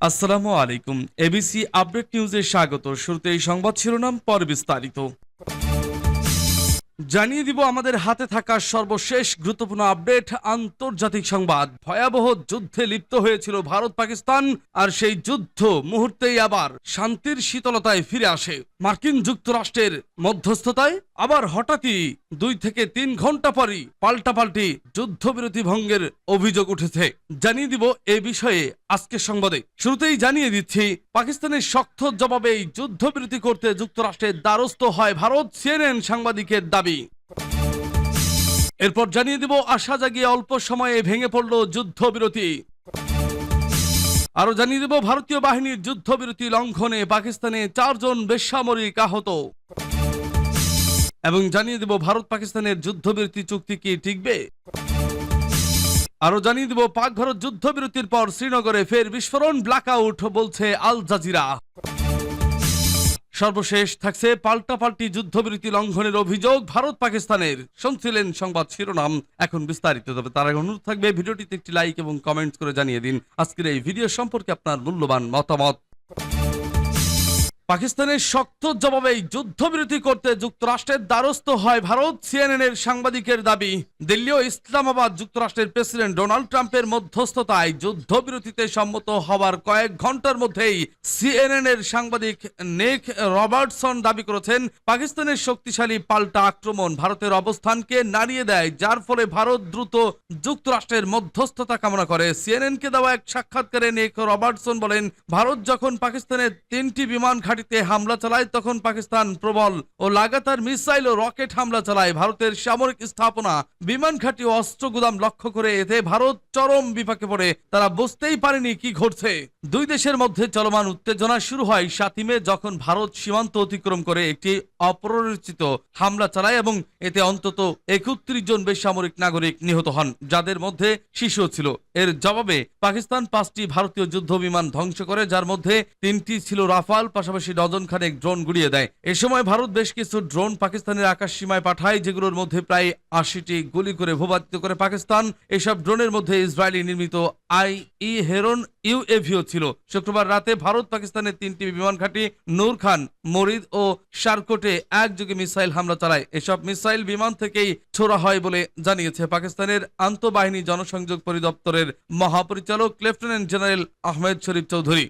আসসালামু আলাইকুম। ABC update নিউজে স্বাগত। শুরুতেই সংবাদ শিরোনাম, পরে বিস্তারিত। জানিয়ে দিব আমাদের হাতে থাকা সর্বশেষ গুরুত্বপূর্ণ আপডেট। আন্তর্জাতিক সংবাদ। ভয়াবহ যুদ্ধে লিপ্ত হয়েছিল ভারত পাকিস্তান, আর সেই যুদ্ধ মুহূর্তেই আবার শান্তির শীতলতায় ফিরে আসে মার্কিন যুক্তরাষ্ট্রের মধ্যস্থতায়। আবার হঠাৎই 2 থেকে 3 ঘন্টা পরই পাল্টাপাল্টি যুদ্ধবিরতি ভঙ্গের অভিযোগ উঠেছে। জানিয়ে দিব এ বিষয়ে আজকের সংবাদে। শুরুতেই জানিয়ে দিচ্ছি, পাকিস্তানের শক্ত জবাবে যুদ্ধবিরতি করতে যুক্তরাষ্ট্রের দ্বারস্থ হয় ভারত, সিএনএন সাংবাদিকের দাবি। এরপর জানিয়ে দিব, আশা জাগিয়ে অল্প সময়ে ভেঙে পড়ল যুদ্ধবিরতি। আরো জানিয়ে দেব, ভারতীয় বাহিনীর যুদ্ধবিরতি লঙ্ঘনে পাকিস্তানে 4 জন বেসামরিক আহত। এবং জানিয়ে দেব, ভারত পাকিস্তানের যুদ্ধবিরতি চুক্তি কি টিকবে। আরো জানিয়ে দেব, পাক ভারত যুদ্ধবিরতির পর শ্রীনগরে ফের বিস্ফোরণ, ব্ল্যাকআউট বলছে আল জাজিরা। সর্বশেষ থাকছে পাল্টাপাল্টি যুদ্ধবিরতি লঙ্ঘনের অভিযোগ ভারত পাকিস্তানের। শুনছিলেন সংবাদ শিরোনাম, এখন বিস্তারিত। তবে তার আগে অনুরোধ থাকবে, ভিডিওটিতে একটি লাইক এবং কমেন্টস করে জানিয়ে দিন আজকের এই ভিডিও সম্পর্কে আপনার মূল্যবান মতামত। পাকিস্তানের শক্ত জবাবে যুদ্ধবিরতি করতে যুক্তরাষ্ট্রের দ্বারস্থ হয় ভারত, সিএনএন এর সাংবাদিকের দাবি। দিল্লি ও ইসলামাবাদ যুক্তরাষ্ট্রের প্রেসিডেন্ট ডোনাল্ড ট্রাম্পের মধ্যস্থতায় যুদ্ধবিরতিতে সম্মত হওয়ার কয়েক ঘন্টার মধ্যেই সিএনএন এর সাংবাদিক নিক রবার্টসন দাবি করেছেন, পাকিস্তানের শক্তিশালী পাল্টা আক্রমণ ভারতের অবস্থানকে নাড়িয়ে দেয়, যার ফলে ভারত দ্রুত যুক্তরাষ্ট্রের মধ্যস্থতা কামনা করে। সিএনএনকে দেওয়া এক সাক্ষাৎকারে নিক রবার্টসন বলেন, ভারত যখন পাকিস্তানের 3টি বিমান হামলা চালায় তখন পাকিস্তান প্রবল ও লাগাতার মিসাইল ও রকেট হামলা চালায়। ভারতের সামরিক স্থাপনা, বিমান ঘাঁটি ও অস্ত্র গুদাম লক্ষ্য করে এতে ভারত চরম বিপাকে পড়ে। তারা বুঝতেই পারেনি কি ঘটছে। দুই দেশের মধ্যে চলমান উত্তেজনা শুরু হয় 7 মে, যখন ভারত সীমান্ত অতিক্রম করে একটি অপরিচিত হামলা চালায় এবং এতে অন্তত 31 জন বেসামরিক নাগরিক নিহত হন, যাদের মধ্যে শিশুও ছিল। এর জবাবে পাকিস্তান 5টি ভারতীয় যুদ্ধ বিমান ধ্বংস করে, যার মধ্যে 3টি ছিল রাফাল, পাশাপাশি ডজন খানেক ড্রোন গুড়িয়ে দেয়। এ সময় ভারত বেশ কিছু ড্রোন পাকিস্তানের আকাশ সীমায় পাঠায়, যেগুলোর মধ্যে প্রায় 80টি গুলি করে ভূপাতিত করে পাকিস্তান। এসব ড্রোনের মধ্যে ইসরায়েলি নির্মিত আই হেরন ইউএভিও ছিল। শুক্রবার রাতে ভারত পাকিস্তানের 3টি বিমান ঘাঁটি নূর খান, মরিদ ও শারকোটে একযোগে মিসাইল হামলা চালায়। এসব মিসাইল বিমান থেকেই ছোড়া হয় বলে জানিয়েছে পাকিস্তানের আন্তঃবাহিনী জনসংযোগ পরিদপ্তরের মহাপরিচালক লেফটেন্যান্ট জেনারেল আহমেদ শরীফ চৌধুরী।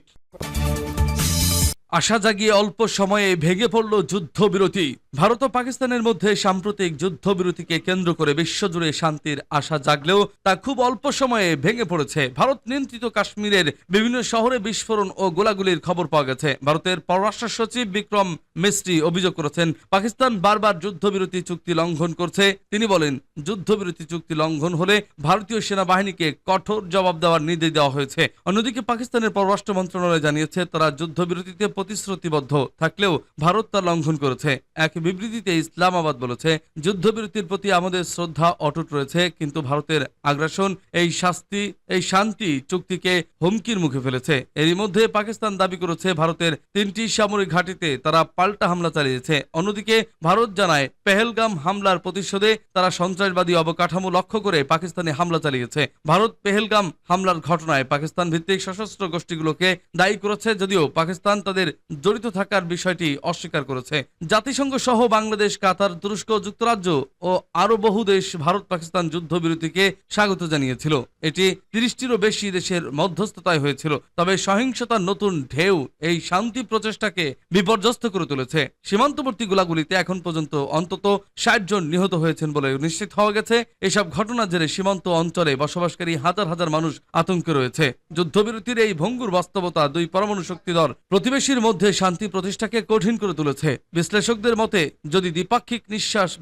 আশা জাগিয়ে অল্প সময়ে ভেঙে পড়ল যুদ্ধবিরতি। ভারত ও পাকিস্তানের মধ্যে সাম্প্রতিক যুদ্ধবিরতিকে কেন্দ্র করে বিশ্বজুড়ে শান্তির আশা জাগলেও তা খুব অল্প সময়ে ভেঙে পড়েছে। ভারত নিয়ন্ত্রিত কাশ্মীরের বিভিন্ন শহরে বিস্ফোরণ ও গোলাগুলির খবর পাওয়া গেছে। ভারতের পররাষ্ট্র সচিব বিক্রম মিস্ত্রি অভিযোগ করেছেন, পাকিস্তান বারবার যুদ্ধবিরতি চুক্তি লঙ্ঘন করছে। তিনি বলেন, যুদ্ধবিরতি চুক্তি লঙ্ঘন হলে ভারতীয় সেনাবাহিনীকে কঠোর জবাব দেওয়ার নির্দেশ দেওয়া হয়েছে। অন্যদিকে পাকিস্তানের পররাষ্ট্র মন্ত্রণালয় জানিয়েছে, তারা যুদ্ধবিরতিতে প্রতিশ্রুতিবদ্ধ থাকলেও ভারত তা লঙ্ঘন করেছে। এক বিবৃতিতে ইসলামাবাদ বলেছে, যুদ্ধবিরতির প্রতি আমাদের শ্রদ্ধা অটুট রয়েছে, কিন্তু ভারতের আগ্রাসন এই শান্তি চুক্তিকে হুমকির মুখে ফেলেছে। এরই মধ্যে পাকিস্তান দাবি করেছে, ভারতের 3টি সামরিক ঘাঁটিতে তারা পাল্টা হামলা চালিয়েছে। অন্যদিকে ভারত জানায়, পেহেলগাম হামলার প্রতিশোধে তারা সন্ত্রাসবাদী অবকাঠামো লক্ষ্য করে পাকিস্তানে হামলা চালিয়েছে। ভারত পেহেলগাম হামলার ঘটনায় পাকিস্তান ভিত্তিক সশস্ত্র গোষ্ঠীগুলোকে দায়ী করেছে, যদিও পাকিস্তান তাদের জড়িত থাকার বিষয়টি অস্বীকার করেছে। জাতিসংঘ সহ বাংলাদেশ, কাতার, তুরস্ক, যুক্তরাজ্য ও আরো বহু দেশ ভারত পাকিস্তান যুদ্ধবিরতিকে স্বাগত জানিয়েছিল। এটি 30টিরও বেশি দেশের মধ্যস্থতায় হয়েছিল। তবে সহিংসতার নতুন ঢেউ এই শান্তি প্রচেষ্টাকে বিপর্যস্ত করে তুলেছে। সীমান্তবর্তী গোলাগুলিতে এখন পর্যন্ত অন্তত 60 জন নিহত হয়েছেন বলে নিশ্চিত হওয়া গেছে। এসব ঘটনার জেরে সীমান্ত অঞ্চলে বসবাসকারী হাজার হাজার মানুষ আতঙ্কে রয়েছে। যুদ্ধবিরতির এই ভঙ্গুর বাস্তবতা দুই পরমাণু শক্তিধর প্রতিবেশীর মধ্যে শান্তি প্রতিষ্ঠাকে কঠিন করে তুলেছে। বিশ্লেষকদের মতে, যদি দ্বিপাক্ষিক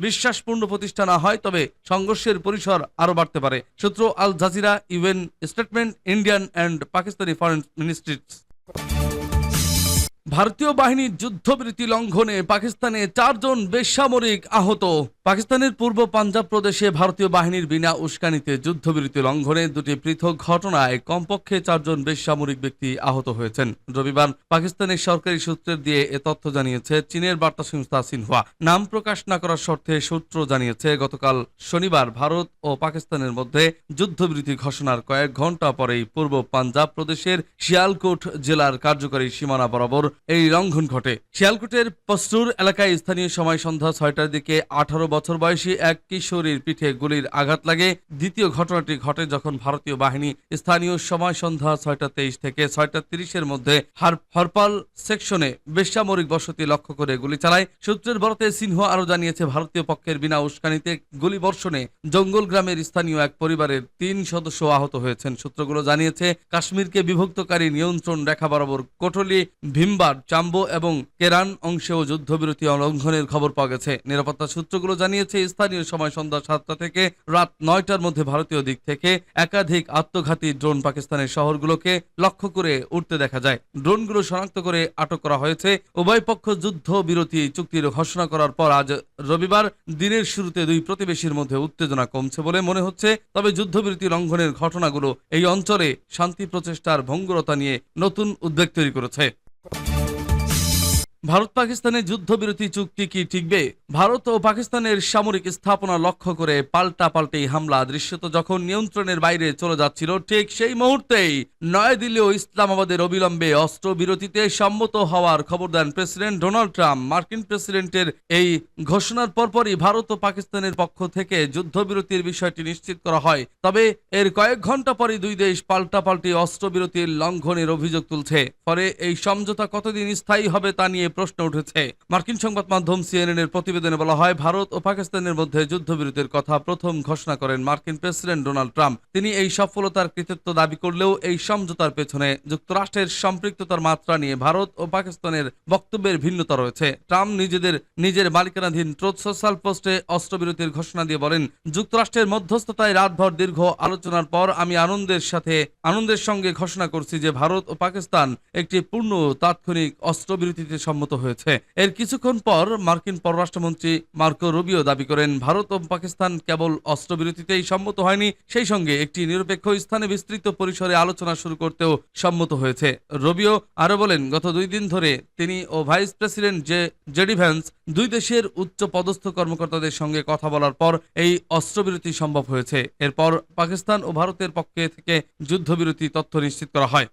বিশ্বাসপূর্ণ প্রতিষ্ঠা না হয়, তবে সংঘর্ষের পরিসর আরো বাড়তে পারে। সূত্র Al Jazeera, UN statement, Indian and Pakistani foreign ministries. ভারতীয় বাহিনীর যুদ্ধবিরতি লঙ্ঘনে পাকিস্তানে 4 জন বেসামরিক আহত। পাকিস্তানের পূর্ব পাঞ্জাব প্রদেশে ভারতীয় বাহিনীর বিনা উস্কানিতে যুদ্ধবিরতি লঙ্ঘনে দুটি পৃথক ঘটনায় কমপক্ষে 4 জন বেসামরিক ব্যক্তি আহত হয়েছেন। রবিবার পাকিস্তানের সরকারি সূত্রের দিয়ে এ তথ্য জানিয়েছে চীনের বার্তা সংস্থা সিনহুয়া। নাম প্রকাশ না করার শর্তে সূত্র জানিয়েছে, গতকাল শনিবার ভারত ও পাকিস্তানের মধ্যে যুদ্ধবিরতি ঘোষণার কয়েক ঘন্টা পরেই পূর্ব পাঞ্জাব প্রদেশের শিয়ালকোট জেলার কার্যকরী সীমানা বরাবর এই লঙ্ঘন ঘটে। শিয়ালকোটের পস্তুর এলাকায় স্থানীয় সময় সন্ধ্যা 6টার দিকে 18 বছর বয়সী এক কিশোরীর পিঠে গুলির আঘাত লাগে। দ্বিতীয় ঘটনাটি ঘটে যখন ভারতীয় বাহিনী স্থানীয় সময় সন্ধ্যা 6:23 থেকে 6:30 মধ্যে হরপাল সেকশনে বেসামরিক বসতি লক্ষ্য করে গুলি চালায়। সূত্রের বরাতে সিনহুয়া আরও জানিয়েছে, ভারতীয় পক্ষের বিনা উস্কানিতে গুলি বর্ষণে জঙ্গল গ্রামের স্থানীয় এক পরিবারের 3 সদস্য আহত হয়েছেন। সূত্রগুলো জানিয়েছে, কাশ্মীরকে বিভক্তকারী নিয়ন্ত্রণ রেখা বরাবর কোটলি, ভিমবার, চাম্বো এবং কেরান অংশেও যুদ্ধবিরতি লঙ্ঘনের খবর পাওয়া গেছে। নিরাপত্তা সূত্রগুলো জানিয়েছে, স্থানীয় সময় সন্ধ্যা 7টা থেকে রাত 9টার মধ্যে ভারতীয় দিক থেকে একাধিক আত্মঘাতী ড্রোন পাকিস্তানের শহরগুলোকে লক্ষ্য করে উঠতে দেখা যায়। ড্রোনগুলো শনাক্ত করে আটক করা হয়েছে। উভয় পক্ষ যুদ্ধবিরতি চুক্তির ঘোষণা করার পর আজ রবিবার দিনের শুরুতে দুই প্রতিবেশীর মধ্যে উত্তেজনা কমছে বলে মনে হচ্ছে। তবে যুদ্ধবিরতি লঙ্ঘনের ঘটনাগুলো এই অঞ্চলে শান্তি প্রচেষ্টার ভঙ্গুরতা নিয়ে নতুন উদ্বেগ তৈরি করেছে। ভারত পাকিস্তানের যুদ্ধবিরতি চুক্তি কি টিকবে? ভারত ও পাকিস্তানের সামরিক স্থাপনা লক্ষ্য করে পাল্টাপাল্টি হামলা দৃশ্যত যখন নিয়ন্ত্রণের বাইরে চলে যাচ্ছিল, ঠিক সেই মুহূর্তেই নয়াদিল্লি ও ইসলামাবাদের অবিলম্বে অস্ত্রবিরতিতে সম্মত হওয়ার খবর দেন প্রেসিডেন্ট ডোনাল্ড ট্রাম্প। মার্কিন প্রেসিডেন্টের এই ঘোষণার পরপরই ভারত ও পাকিস্তানের পক্ষ থেকে যুদ্ধবিরতির বিষয়টি নিশ্চিত করা হয়। তবে এর কয়েক ঘন্টা পরই দুই দেশ পাল্টাপাল্টি অস্ত্রবিরতির লঙ্ঘনের অভিযোগ তুলছে। ফলে এই সমঝোতা কতদিন স্থায়ী হবে তা নিয়ে প্রশ্ন উঠেছে। মার্কিন সংবাদ মাধ্যম CNN এর প্রতিবেদনে বলা হয়, ভারত ও পাকিস্তানের মধ্যে যুদ্ধবিরতির কথা প্রথম ঘোষণা করেন মার্কিন প্রেসিডেন্ট ডোনাল্ড ট্রাম্প। তিনি এই সফলতার কৃতিত্ব দাবি করলেও এই সমঝোতার পেছনে যুক্তরাষ্ট্রের সম্পৃক্ততার মাত্রা নিয়ে ভারত ও পাকিস্তানের বক্তব্যের ভিন্নতা রয়েছে। ট্রাম্প নিজের মালিকানাধীন ট্রুথ সোশ্যাল পোস্টে অস্ত্রবিরতির ঘোষণা দিয়ে বলেন, যুক্তরাষ্ট্রের মধ্যস্থতায় রাতভর দীর্ঘ আলোচনার পর আমি আনন্দের সঙ্গে ঘোষণা করছি যে ভারত ও পাকিস্তান একটি পূর্ণ তাৎক্ষণিক অস্ত্রবিরতিতে সম্মত হয়েছে। এর কিছুক্ষণ পর মার্কিন পররাষ্ট্রমন্ত্রী মার্কো রুবিও দাবি করেন, ভারত ও পাকিস্তান কেবল অস্ত্রবিরতিতেই সম্মত হয়নি, সেই সঙ্গে একটি নিরপেক্ষ স্থানে বিস্তৃত পরিসরে আলোচনা শুরু করতেও সম্মত হয়েছে। রুবিও আরো বলেন, গত 2 দিন ধরে তিনি ও ভাইস প্রেসিডেন্ট জেডি ভ্যান্স দুই দেশের উচ্চ পদস্থ কর্মকর্তাদের সঙ্গে কথা বলার পর এই অস্ত্রবিরতি সম্ভব হয়েছে। এরপর পাকিস্তান ও ভারতের পক্ষে থেকে যুদ্ধবিরতি তথ্য নিশ্চিত করা হয়।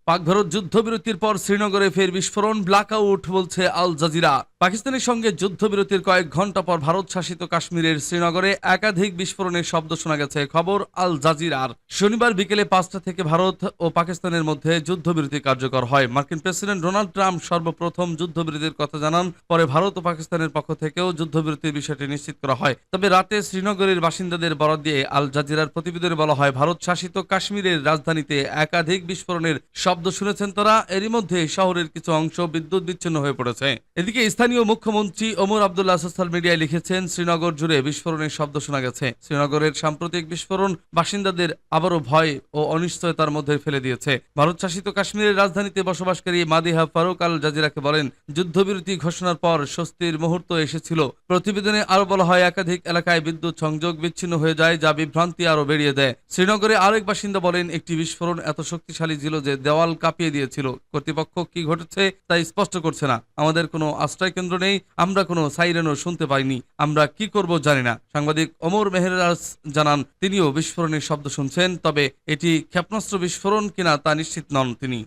পাক ভারত যুদ্ধবিরতির পর শ্রীনগরে ফের বিস্ফোরণ, ব্ল্যাকআউট বলছে আল জাজিরা। পাকিস্তানের সঙ্গে যুদ্ধবিরতির কয়েক ঘন্টা পর ভারত শাসিত কাশ্মীরের শ্রীনগরে একাধিক বিস্ফোরণের শব্দ শোনা গেছে, খবর আল জাজিরার। শনিবার বিকেলে 5টা থেকে ভারত ও পাকিস্তানের মধ্যে যুদ্ধবিরতি কার্যকর হয়। মার্কিন প্রেসিডেন্ট ডোনাল্ড ট্রাম্প সর্বপ্রথম যুদ্ধবিরতির কথা জানান। পরে ভারত ও পাকিস্তানের পক্ষ থেকেও যুদ্ধবিরতির বিষয়টি নিশ্চিত করা হয়। তবে রাতে শ্রীনগরের বাসিন্দাদের বরাত দিয়ে আল জাজিরার প্রতিবেদনে বলা হয়, ভারত শাসিত কাশ্মীরের রাজধানীতে একাধিক বিস্ফোরণের শব্দ শুনেছেন তারা। এরই মধ্যে শহরের কিছু অংশ বিদ্যুৎ বিচ্ছিন্ন হয়ে পড়েছে। এদিকে স্থানীয় মুখ্যমন্ত্রী ওমর আব্দুল্লাহ সোশ্যাল মিডিয়ায় লিখেছেন, শ্রীনগর জুড়ে বিস্ফোরণের শব্দ শোনা গেছে। শ্রীনগরের সাম্প্রতিক বিস্ফোরণ বাসিন্দাদের আবারও ভয় ও অনিশ্চয়তার মধ্যে ফেলে দিয়েছে। ভারত শাসিত কাশ্মীরের রাজধানীতে বসবাসকারী মাদিহা ফারুক আল জাজিরাকে বলেন, যুদ্ধবিরতি ঘোষণার পর স্বস্তির মুহূর্ত এসেছিল। প্রতিবেদনে আরো বলা হয়, একাধিক এলাকায় বিদ্যুৎ সংযোগ বিচ্ছিন্ন হয়ে যায়, যা বিভ্রান্তি আরো বেরিয়ে দেয়। শ্রীনগরে আরেক বাসিন্দা বলেন, একটি বিস্ফোরণ এত শক্তিশালী ছিল যে দেওয়াল কাঁপিয়ে দিয়েছিল। কর্তৃপক্ষ কি ঘটেছে তা স্পষ্ট করছে না। আমাদের কোনো আশ্রয় কেন্দ্র নেই, আমরা কোনো সাইরেনও শুনতে পাইনি, আমরা কি করব জানি না। সাংবাদিক ওমর মেহরাজ জানান, তিনিও বিস্ফোরণের শব্দ শুনছেন, তবে এটি ক্ষেপণাস্ত্র বিস্ফোরণ কিনা তা নিশ্চিত নন তিনি।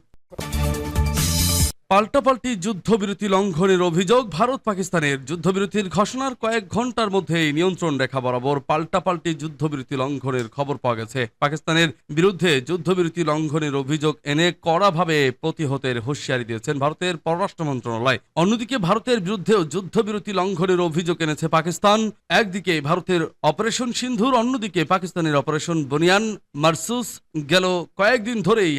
পাল্টাপাল্টি যুদ্ধবিরতি লঙ্ঘনের অভিযোগ ভারত পাকিস্তানের। যুদ্ধবিরতির ঘোষণার কয়েক ঘন্টার মধ্যেই নিয়ন্ত্রণ রেখা বরাবর পাল্টাপাল্টি যুদ্ধবিরতি লঙ্ঘনের খবর পাওয়া গেছে। পাকিস্তানের বিরুদ্ধে যুদ্ধবিরতি লঙ্ঘনের অভিযোগ এনে কড়াভাবে প্রতিহতের হুঁশিয়ারি দিয়েছেন ভারতের পররাষ্ট্র মন্ত্রণালয়। অন্যদিকে ভারতের বিরুদ্ধেও যুদ্ধবিরতি লঙ্ঘনের অভিযোগ এনেছে পাকিস্তান। একদিকে ভারতের অপারেশন সিন্ধুর, অন্যদিকে পাকিস্তানের অপারেশন বনিয়ান মারসুস। গেল কয়েকদিন ধরেই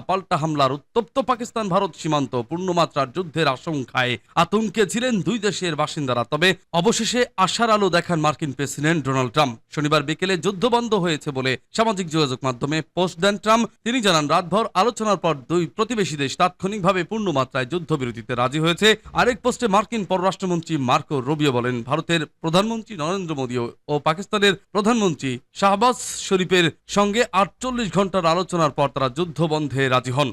পাল্টা হামলার উত্তপ্ত পাকিস্তান ভারত সীমান্ত পূর্ণমাত্রার যুদ্ধের আশঙ্কায় আতঙ্কে ছিলেন দুই দেশের বাসিন্দারা। তবে অবশেষে আশার আলো দেখান মার্কিন প্রেসিডেন্ট ডোনাল্ড ট্রাম্প। শনিবার বিকেলে যুদ্ধ বন্ধ হয়েছে বলে সামাজিক যোগাযোগ মাধ্যমে পোস্ট দেন ট্রাম্প। তিনি জানান, রাতভর আলোচনার পর দুই প্রতিবেশী দেশ তাৎক্ষণিকভাবে পূর্ণমাত্রায় যুদ্ধবিরতিতে রাজি হয়েছে। আরেক পোস্টে মার্কিন পররাষ্ট্রমন্ত্রী মার্কো রুবিও বলেন, ভারতের প্রধানমন্ত্রী নরেন্দ্র মোদী ও পাকিস্তানের প্রধানমন্ত্রী শাহবাজ শরীফের সঙ্গে 48 ঘন্টার আলোচনার পর তারা যুদ্ধ বন্ধে রাজি হন।